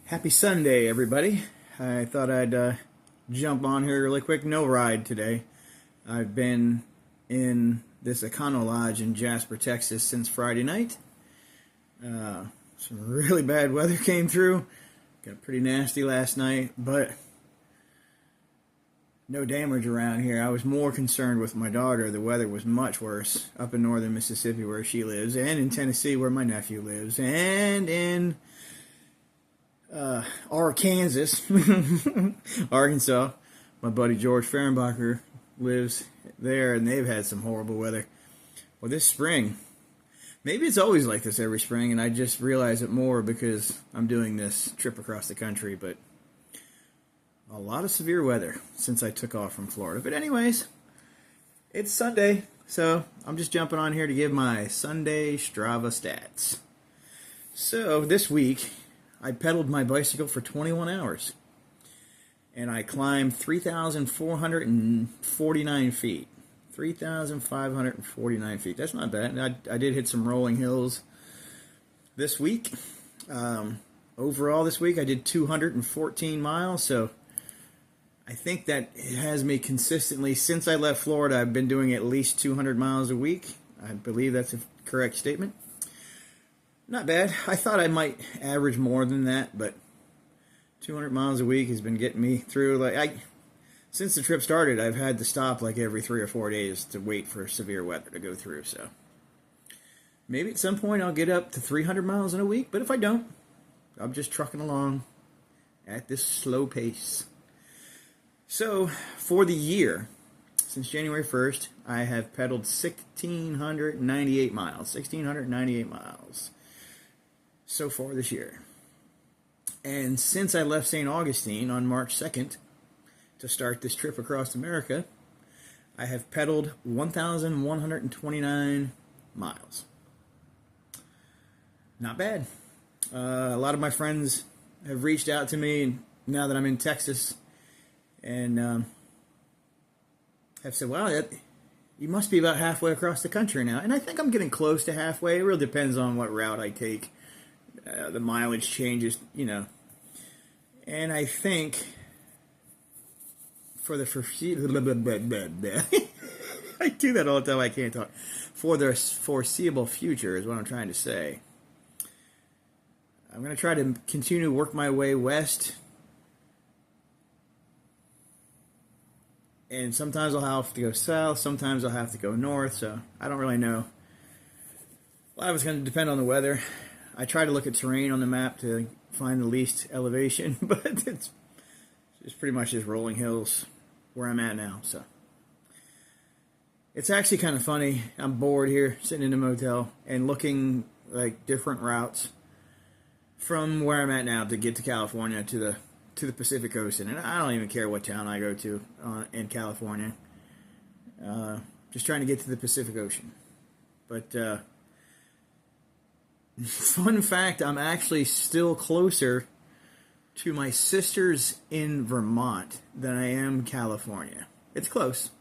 Happy Sunday, everybody. I thought I'd jump on here really quick. No ride today. I've been in this Econo Lodge in Jasper, Texas since Friday night. Some really bad weather came through. Got pretty nasty last night, but no damage around here. I was more concerned with my daughter. The weather was much worse up in northern Mississippi where she lives, and in Tennessee where my nephew lives, and in Arkansas, Arkansas. My buddy George Fehrenbacher lives there, and they've had some horrible weather. Well, this spring, maybe it's always like this every spring, and I just realize it more because I'm doing this trip across the country, but a lot of severe weather since I took off from Florida. But anyways, it's Sunday, so I'm just jumping on here to give my Sunday Strava stats. So this week, I pedaled my bicycle for 21 hours, and I climbed 3,449 feet. 3,549 feet. That's not bad. I did hit some rolling hills this week. Overall this week, I did 214 miles, so I think that it has me consistently, since I left Florida, I've been doing at least 200 miles a week. I believe that's a correct statement. Not bad. I thought I might average more than that, but 200 miles a week has been getting me through. Since the trip started, I've had to stop like every 3 or 4 days to wait for severe weather to go through. So maybe at some point I'll get up to 300 miles in a week, but if I don't, I'm just trucking along at this slow pace. So for the year, since January 1st, I have pedaled 1,698 miles. 1,698 miles. So far this year. And since I left St. Augustine on March 2nd to start this trip across America, I have pedaled 1,129 miles. Not bad. A lot of my friends have reached out to me now that I'm in Texas and have said, wow, you must be about halfway across the country now. And I think I'm getting close to halfway. It really depends on what route I take. The mileage changes, and I think for the foreseeable, I do that all the time, I can't talk. For the foreseeable future is what I'm trying to say. I'm going to try to continue to work my way west, and sometimes I'll have to go south, sometimes I'll have to go north, so I don't really know. A lot of it's going to depend on the weather. I try to look at terrain on the map to find the least elevation, but it's pretty much just rolling hills where I'm at now. So it's actually kind of funny. I'm bored here, sitting in a motel and looking like different routes from where I'm at now to get to California to the Pacific Ocean. And I don't even care what town I go to in California. Just trying to get to the Pacific Ocean. But fun fact, I'm actually still closer to my sisters in Vermont than I am California. It's close.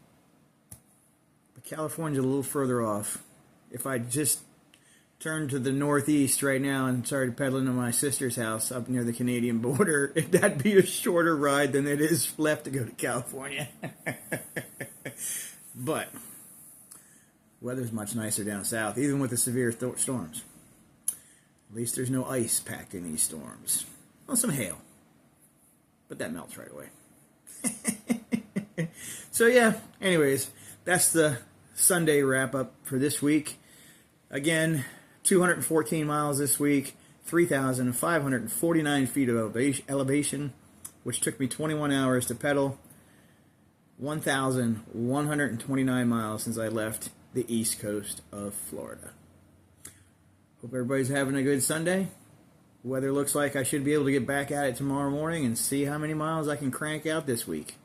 But California's a little further off. If I just turned to the northeast right now and started pedaling to my sister's house up near the Canadian border, that'd be a shorter ride than it is left to go to California. But weather's much nicer down south, even with the severe storms. At least there's no ice packed in these storms. Well, some hail. But that melts right away. So yeah, anyways, that's the Sunday wrap-up for this week. Again, 214 miles this week, 3,549 feet of elevation, which took me 21 hours to pedal, 1,129 miles since I left the east coast of Florida. Hope everybody's having a good Sunday. Weather looks like I should be able to get back at it tomorrow morning and see how many miles I can crank out this week.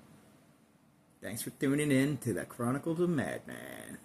Thanks for tuning in to the Chronicles of Madman.